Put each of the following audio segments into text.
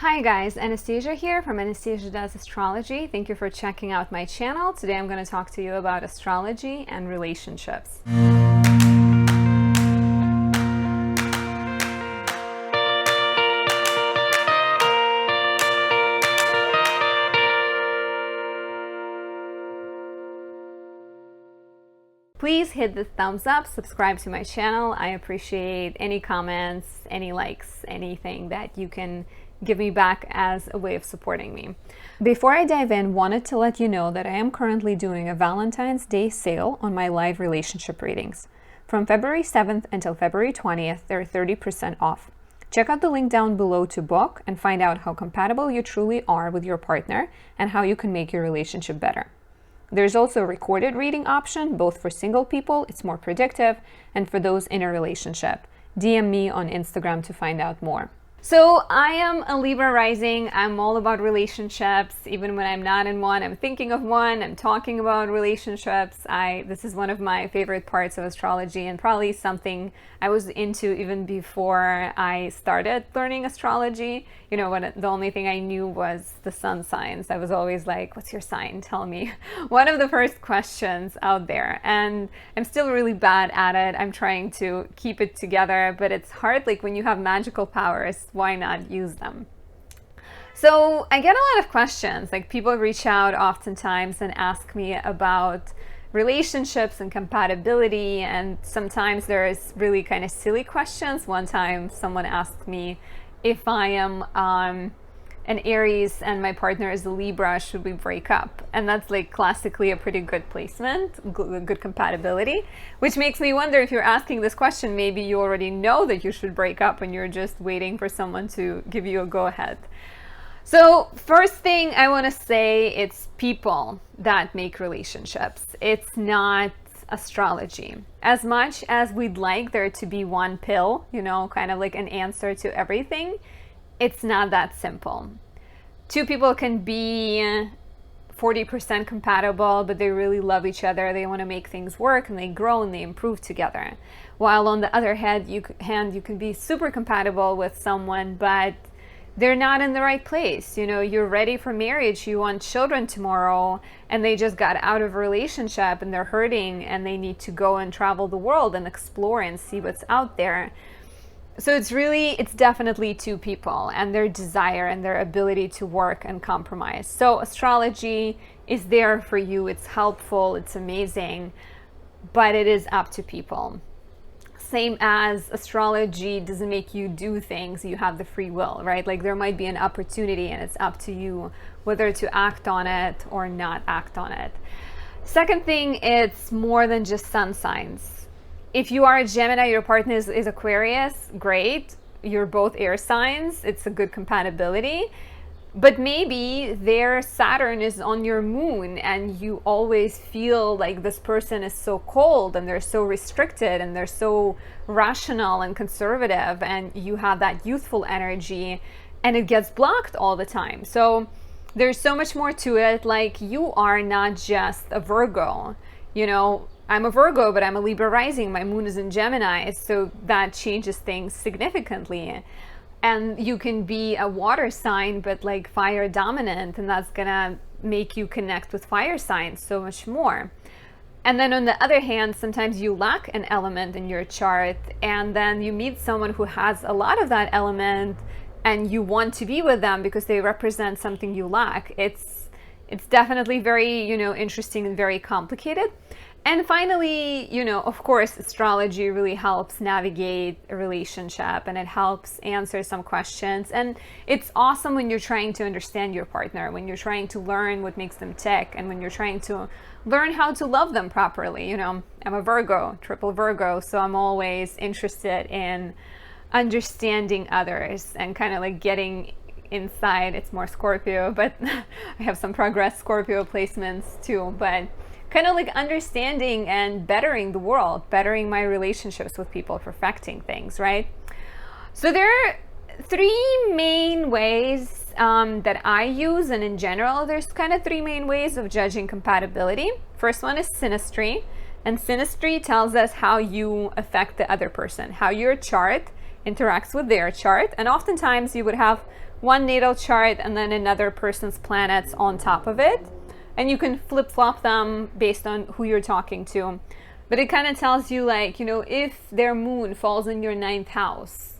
Hi guys, Anastasia here from Anastasia Does Astrology. Thank you for checking out my channel. Today I'm going to talk to you about astrology and relationships. Please hit the thumbs up, subscribe to my channel. I appreciate any comments, any likes, anything that you can give me back as a way of supporting me. Before I dive in, wanted to let you know that I am currently doing a Valentine's Day sale on my live relationship readings. From February 7th until February 20th, they're 30% off. Check out the link down below to book and find out how compatible you truly are with your partner and how you can make your relationship better. There's also a recorded reading option, both for single people, it's more predictive, and for those in a relationship. DM me on Instagram to find out more. So I am a Libra rising. I'm all about relationships. Even when I'm not in one, I'm thinking of one. I'm talking about relationships. This is one of my favorite parts of astrology and probably something I was into even before I started learning astrology. You know, when the only thing I knew was the sun signs. I was always like, what's your sign? Tell me. One of the first questions out there. And I'm still really bad at it. I'm trying to keep it together, but it's hard. Like when you have magical powers, why not use them? So I get a lot of questions. Like people reach out oftentimes and ask me about relationships and compatibility, and sometimes there's really kind of silly questions. One time someone asked me, if I am an Aries and my partner is a Libra, should we break up? And that's like classically a pretty good placement, good compatibility, which makes me wonder, if you're asking this question, maybe you already know that you should break up and you're just waiting for someone to give you a go-ahead. So first thing I want to say, it's people that make relationships. It's not astrology. As much as we'd like there to be one pill, you know, kind of like an answer to everything, it's not that simple. Two people can be 40% compatible, but they really love each other. They want to make things work and they grow and they improve together. While on the other hand, you can be super compatible with someone, but they're not in the right place. You know, you're ready for marriage, you want children tomorrow, and they just got out of a relationship and they're hurting and they need to go and travel the world and explore and see what's out there. So it's definitely two people and their desire and their ability to work and compromise. So astrology is there for you. It's helpful. It's amazing, but it is up to people. Same as astrology doesn't make you do things. You have the free will, right? Like there might be an opportunity and it's up to you whether to act on it or not act on it. Second thing, it's more than just sun signs. If you are a Gemini, your partner is Aquarius, great. You're both air signs. It's a good compatibility. But maybe their Saturn is on your moon and you always feel like this person is so cold and they're so restricted and they're so rational and conservative, and you have that youthful energy and it gets blocked all the time. So there's so much more to it. Like you are not just a Virgo, you know. I'm a Virgo, but I'm a Libra rising. My moon is in Gemini, so that changes things significantly. And you can be a water sign, but like fire dominant, and that's gonna make you connect with fire signs so much more. And then on the other hand, sometimes you lack an element in your chart, and then you meet someone who has a lot of that element, and you want to be with them because they represent something you lack. It's definitely very, you know, interesting and very complicated. And finally, you know, of course, astrology really helps navigate a relationship and it helps answer some questions. And it's awesome when you're trying to understand your partner, when you're trying to learn what makes them tick, and when you're trying to learn how to love them properly. You know, I'm a Virgo, triple Virgo, so I'm always interested in understanding others and kind of like getting inside. It's more Scorpio, but I have some progress Scorpio placements too, but kind of like understanding and bettering the world, bettering my relationships with people, perfecting things, right? So there are three main ways that I use, and in general, there's kind of three main ways of judging compatibility. First one is synastry, and synastry tells us how you affect the other person, how your chart interacts with their chart, and oftentimes you would have one natal chart and then another person's planets on top of it. And you can flip-flop them based on who you're talking to. But it kind of tells you, like, you know, if their moon falls in your 9th house,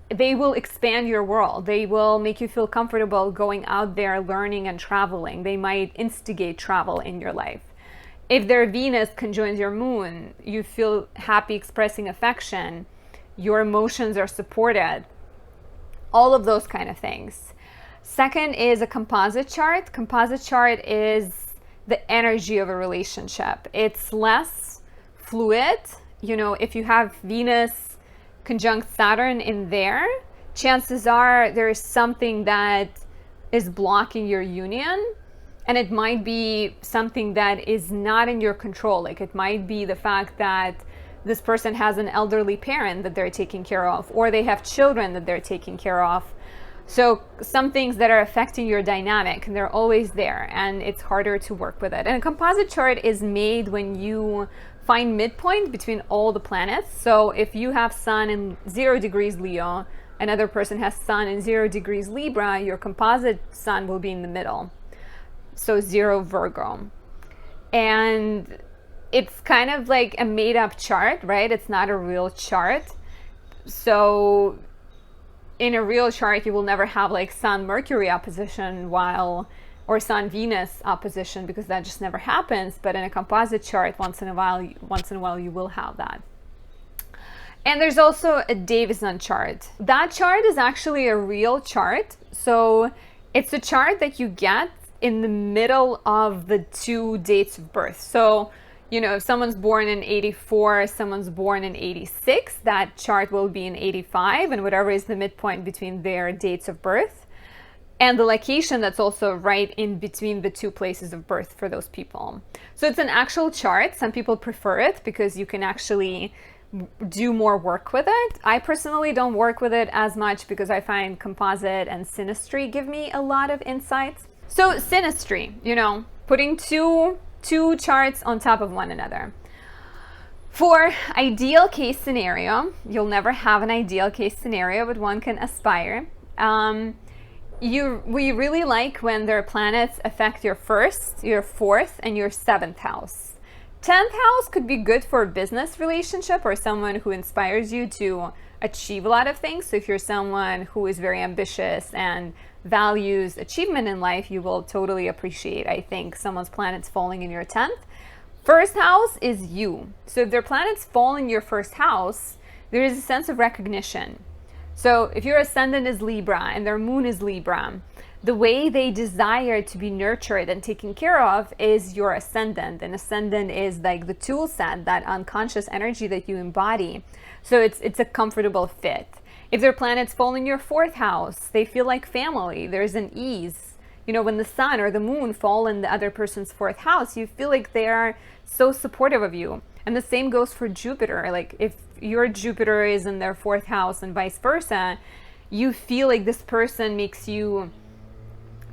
they will expand your world. They will make you feel comfortable going out there, learning and traveling. They might instigate travel in your life. If their Venus conjoins your moon, you feel happy expressing affection. Your emotions are supported. All of those kind of things. Second is a composite chart. Composite chart is the energy of a relationship. It's less fluid. You know, if you have Venus conjunct Saturn in there, chances are there is something that is blocking your union. And it might be something that is not in your control. Like, it might be the fact that this person has an elderly parent that they're taking care of, or they have children that they're taking care of. So some things that are affecting your dynamic, and they're always there, and it's harder to work with it. And a composite chart is made when you find midpoint between all the planets. So if you have Sun in 0 degrees Leo, another person has Sun in 0 degrees Libra, your composite Sun will be in the middle. So 0 Virgo. And it's kind of like a made-up chart, right? It's not a real chart. So in a real chart, you will never have like Sun-Mercury opposition or Sun-Venus opposition, because that just never happens. But in a composite chart, once in a while you will have that. And there's also a Davison chart. That chart is actually a real chart. So it's a chart that you get in the middle of the 2 dates of birth. So, you know, if someone's born in 84, someone's born in 86, that chart will be in 85, and whatever is the midpoint between their dates of birth. And the location that's also right in between the 2 places of birth for those people. So it's an actual chart. Some people prefer it because you can actually do more work with it. I personally don't work with it as much because I find composite and synastry give me a lot of insights. So synastry, you know, putting two charts on top of one another. For ideal case scenario, you'll never have an ideal case scenario, but one can aspire. We really like when their planets affect your 1st, your 4th, and your 7th house. 10th house could be good for a business relationship or someone who inspires you to achieve a lot of things. So if you're someone who is very ambitious and values achievement in life, you will totally appreciate, I think, someone's planets falling in your 10th. 1st house is you. So if their planets fall in your 1st house, there is a sense of recognition. So if your ascendant is Libra and their moon is Libra, the way they desire to be nurtured and taken care of is your ascendant. And ascendant is like the tool set, that unconscious energy that you embody. So it's a comfortable fit. If their planets fall in your 4th house, they feel like family. There's an ease. You know, when the sun or the moon fall in the other person's 4th house, you feel like they are so supportive of you. And the same goes for Jupiter. Like if your Jupiter is in their 4th house and vice versa, you feel like this person makes you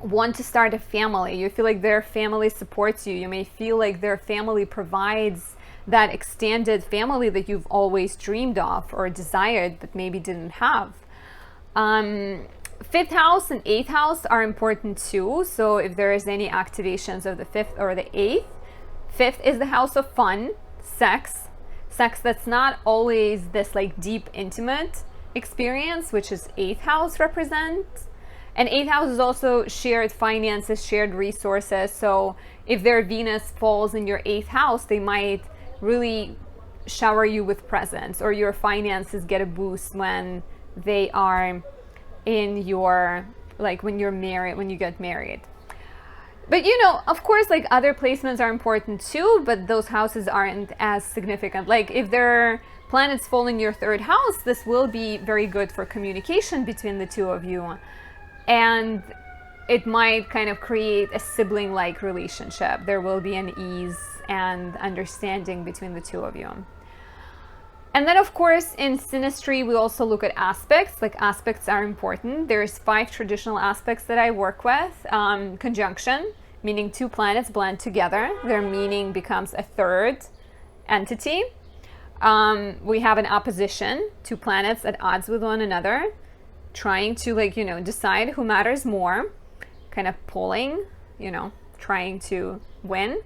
want to start a family. You feel like their family supports you. You may feel like their family provides that extended family that you've always dreamed of or desired but maybe didn't have. 5th house and 8th house are important too. So if there is any activations of the 5th or the 8th, 5th is the house of fun, sex that's not always this like deep, intimate experience, which is 8th house represents. And 8th house is also shared finances, shared resources. So if their Venus falls in your 8th house, they might really shower you with presents, or your finances get a boost when they are in your, like when you're married, when you get married. But you know, of course, like other placements are important too, but those houses aren't as significant. Like if their planets fall in your 3rd house, this will be very good for communication between the 2 of you. And it might kind of create a sibling-like relationship. There will be an ease and understanding between the 2 of you. And then, of course, in synastry, we also look at aspects. Like aspects are important. There's 5 traditional aspects that I work with. Conjunction, meaning 2 planets blend together. Their meaning becomes a 3rd entity. We have an opposition, 2 planets at odds with one another. trying to, like, decide who matters more, kind of pulling, trying to win.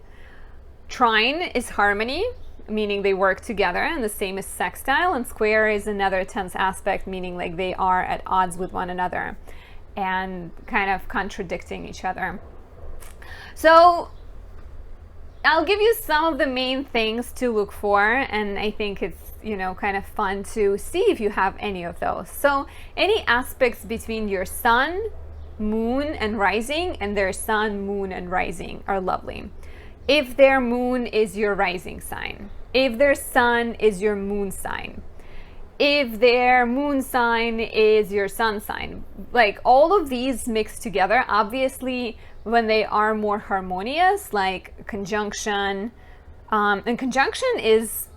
Trine is harmony, meaning they work together, and the same as sextile. And square is another tense aspect, meaning like they are at odds with one another and kind of contradicting each other. So I'll give you some of the main things to look for, and I think it's kind of fun to see if you have any of those. So any aspects between your sun, moon, and rising, and their sun, moon, and rising are lovely. If their moon is your rising sign, if their sun is your moon sign, if their moon sign is your sun sign, like all of these mixed together, obviously when they are more harmonious, like conjunction, and conjunction is,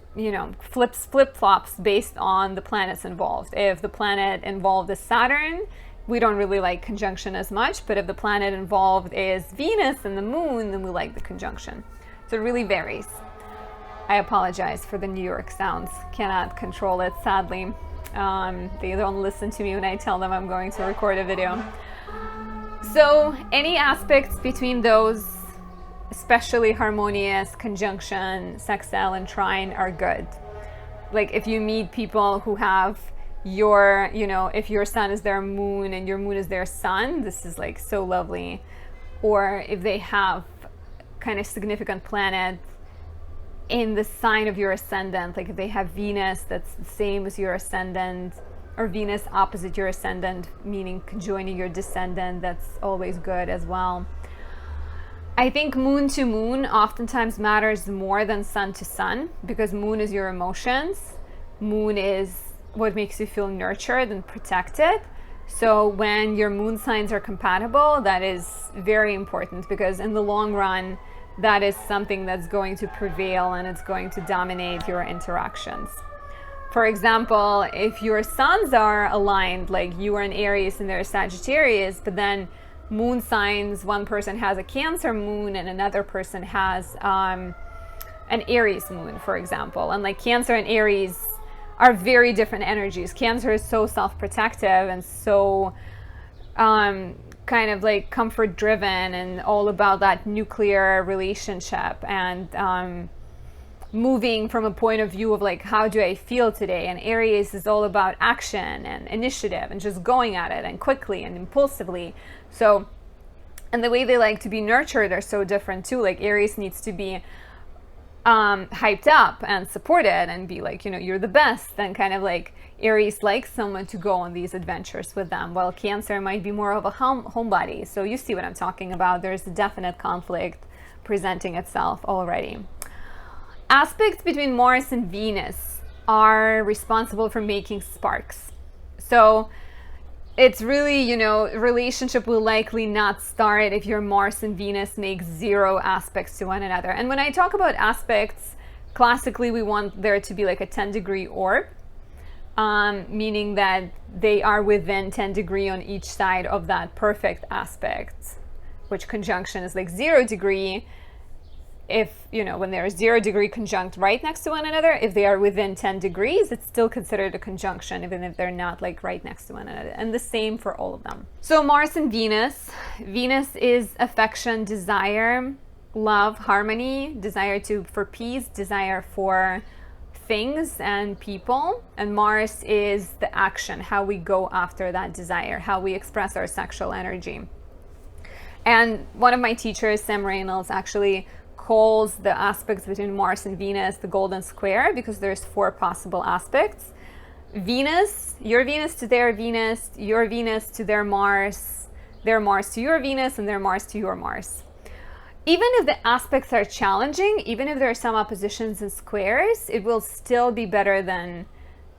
flip-flops based on the planets involved. If the planet involved is Saturn, we don't really like conjunction as much, but if the planet involved is Venus and the moon, then we like the conjunction. So it really varies. I apologize for the New York sounds. Cannot control it, sadly. They don't listen to me when I tell them I'm going to record a video. So any aspects between those, especially harmonious, conjunction, sextile, and trine, are good. Like if you meet people who have your, if your sun is their moon and your moon is their sun, this is like so lovely. Or if they have kind of significant planet in the sign of your ascendant, like if they have Venus that's the same as your ascendant, or Venus opposite your ascendant, meaning conjoining your descendant, that's always good as well. I think moon to moon oftentimes matters more than sun to sun, because moon is your emotions. Moon is what makes you feel nurtured and protected. So when your moon signs are compatible, that is very important, because in the long run, that is something that's going to prevail and it's going to dominate your interactions. For example, if your suns are aligned, like you are an Aries and they're a Sagittarius, but then moon signs, one person has a Cancer moon and another person has an Aries moon, for example. And like Cancer and Aries are very different energies. Cancer is so self-protective and so kind of like comfort driven and all about that nuclear relationship and moving from a point of view of like, how do I feel today? And Aries is all about action and initiative and just going at it and quickly and impulsively. So, and the way they like to be nurtured are so different too. Like Aries needs to be hyped up and supported and be like, you're the best. And kind of like Aries likes someone to go on these adventures with them, while Cancer might be more of a homebody. So you see what I'm talking about. There's a definite conflict presenting itself already. Aspects between Mars and Venus are responsible for making sparks. So it's really, relationship will likely not start if your Mars and Venus make zero aspects to one another. And when I talk about aspects, classically we want there to be like a 10-degree orb, meaning that they are within 10 degrees on each side of that perfect aspect, which conjunction is like 0 degree. If, when they're 0 degree conjunct right next to one another, if they are within 10 degrees, it's still considered a conjunction, even if they're not like right next to one another. And the same for all of them. So Mars and Venus. Venus is affection, desire, love, harmony, desire for peace, desire for things and people. And Mars is the action, how we go after that desire, how we express our sexual energy. And one of my teachers, Sam Reynolds, actually calls the aspects between Mars and Venus the golden square, because there's 4 possible aspects. Venus, your Venus to their Venus, your Venus to their Mars to your Venus, and their Mars to your Mars. Even if the aspects are challenging, even if there are some oppositions and squares, it will still be better than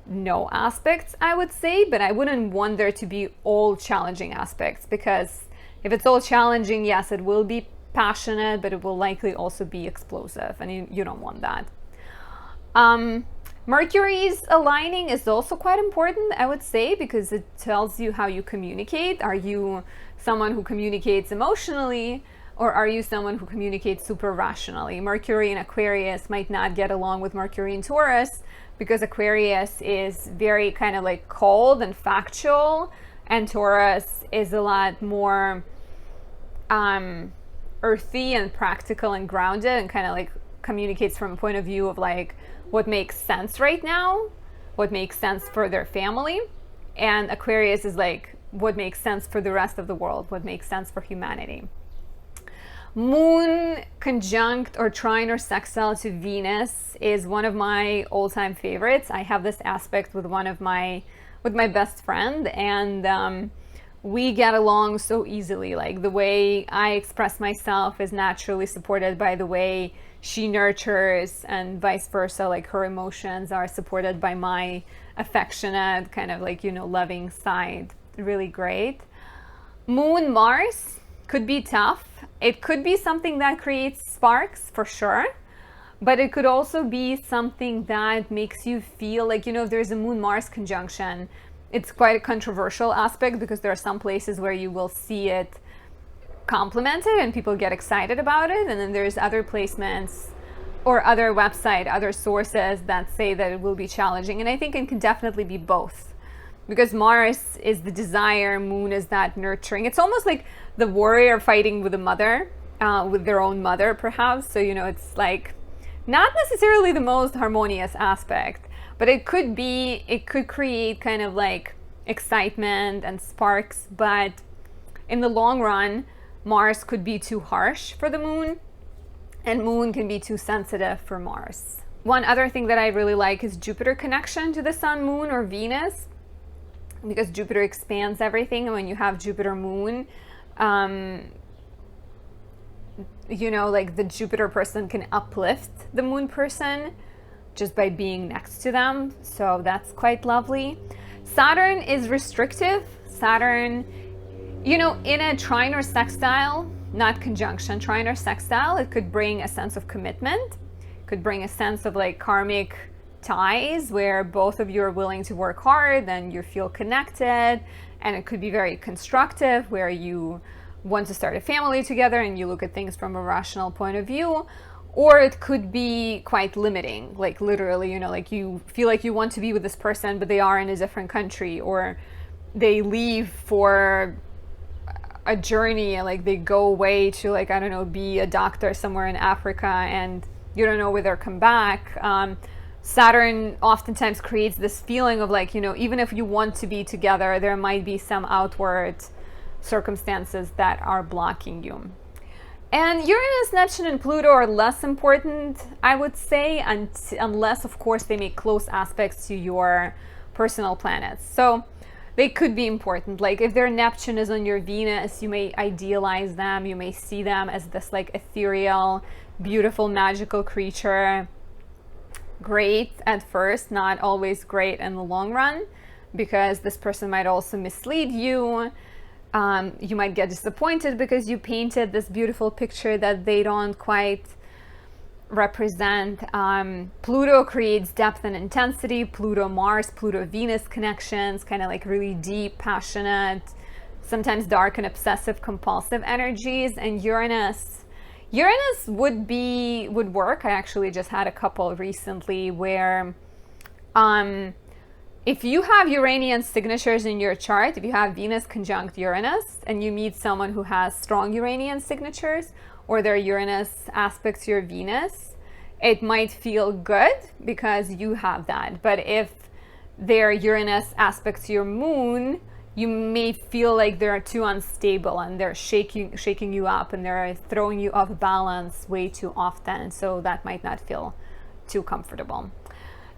no aspects, I would say. But I wouldn't want there to be all challenging aspects, because if it's all challenging, yes, it will be passionate, but it will likely also be explosive, and you don't want that. Mercury's aligning is also quite important, I would say, because it tells you how you communicate. Are you someone who communicates emotionally, or are you someone who communicates super rationally? Mercury in Aquarius might not get along with Mercury in Taurus, because Aquarius is very kind of like cold and factual and Taurus is a lot more earthy and practical and grounded, and kind of like communicates from a point of view of like what makes sense right now, what makes sense for their family. And Aquarius is like what makes sense for the rest of the world, what makes sense for humanity. Moon conjunct or trine or sextile to Venus is one of my all-time favorites. I have this aspect with my best friend, and we get along so easily. Like the way I express myself is naturally supported by the way she nurtures, and vice versa. Like her emotions are supported by my affectionate, kind of like, loving side. Really great. Moon Mars could be tough. It could be something that creates sparks for sure, but it could also be something that makes you feel like, if there's a Moon Mars conjunction, it's quite a controversial aspect, because there are some places where you will see it complimented and people get excited about it, and then there's other placements or other other sources that say that it will be challenging. And I think it can definitely be both, because Mars is the desire, Moon is that nurturing. It's almost like the warrior fighting with a mother, with their own mother perhaps. So it's like not necessarily the most harmonious aspect, but it could create kind of like excitement and sparks. But in the long run, Mars could be too harsh for the Moon, and Moon can be too sensitive for Mars. One other thing that I really like is Jupiter connection to the Sun, Moon, or Venus, because Jupiter expands everything. And when you have Jupiter Moon, like the Jupiter person can uplift the Moon person just by being next to them. So that's quite lovely. Saturn is restrictive. Saturn, in a trine or sextile, not conjunction, trine or sextile, it could bring a sense of commitment, could bring a sense of like karmic ties where both of you are willing to work hard and you feel connected. And it could be very constructive where you want to start a family together and you look at things from a rational point of view. Or it could be quite limiting, like literally, like you feel like you want to be with this person, but they are in a different country, or they leave for a journey and like they go away to, like, I don't know, be a doctor somewhere in Africa, and you don't know whether they'll come back. Saturn oftentimes creates this feeling of like, even if you want to be together, there might be some outward circumstances that are blocking you. And Uranus, Neptune, and Pluto are less important, I would say, unless, of course, they make close aspects to your personal planets. So they could be important. Like if their Neptune is on your Venus, you may idealize them. You may see them as this like ethereal, beautiful, magical creature. Great at first, not always great in the long run, because this person might also mislead you. You might get disappointed because you painted this beautiful picture that they don't quite represent. Pluto creates depth and intensity. Pluto-Mars, Pluto-Venus connections, kind of like really deep, passionate, sometimes dark and obsessive compulsive energies. And Uranus would work. I actually just had a couple recently where if you have Uranian signatures in your chart, if you have Venus conjunct Uranus and you meet someone who has strong Uranian signatures, or their Uranus aspects your Venus, it might feel good because you have that. But if their Uranus aspects your Moon, you may feel like they're too unstable and they're shaking you up and they're throwing you off balance way too often. So that might not feel too comfortable.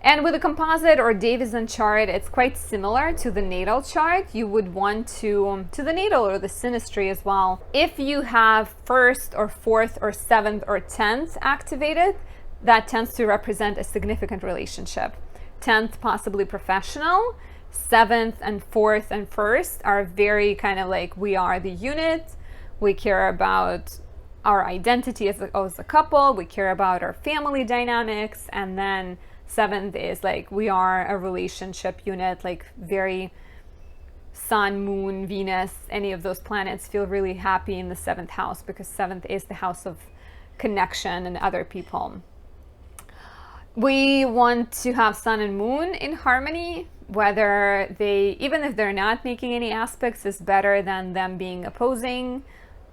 And with a composite or Davison chart, it's quite similar to the natal chart. You would want to the natal or the synastry as well. If you have 1st or 4th or 7th or 10th activated, that tends to represent a significant relationship. 10th possibly professional. 7th and 4th and 1st are very kind of like, we are the unit. We care about our identity as a couple. We care about our family dynamics. And then 7th is like, we are a relationship unit, like very Sun, Moon, Venus, any of those planets feel really happy in the 7th house, because 7th is the house of connection and other people. We want to have sun and moon in harmony, whether they, even if they're not making any aspects, is better than them being opposing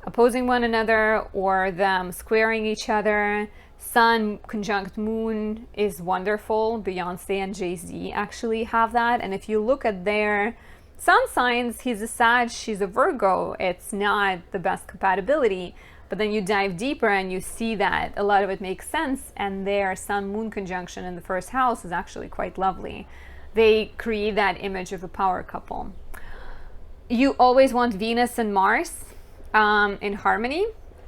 one another or them squaring each other. Sun conjunct moon is wonderful. Beyonce and Jay-Z actually have that. And if you look at their sun signs, he's a Sag, she's a Virgo. It's not the best compatibility. But then you dive deeper and you see that a lot of it makes sense, and their sun-moon conjunction in the first house is actually quite lovely. They create that image of a power couple. You always want Venus and Mars in harmony.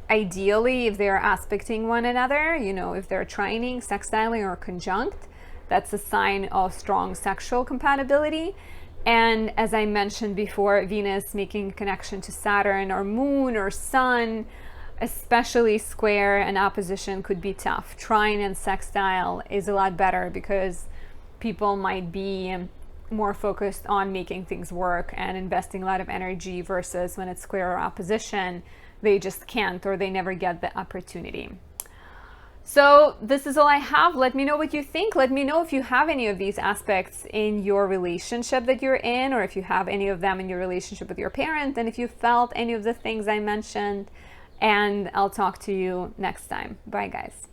Ideally, if they're aspecting one another, you know, if they're trining, sextiling, or conjunct, that's a sign of strong sexual compatibility. And as I mentioned before, Venus making a connection to Saturn or Moon or Sun, especially square and opposition, could be tough. Trine and sextile is a lot better because people might be more focused on making things work and investing a lot of energy, versus when it's square or opposition, they just can't, or they never get the opportunity. So this is all I have. Let me know what you think. Let me know if you have any of these aspects in your relationship that you're in, or if you have any of them in your relationship with your parent, and if you felt any of the things I mentioned. And I'll talk to you next time. Bye, guys.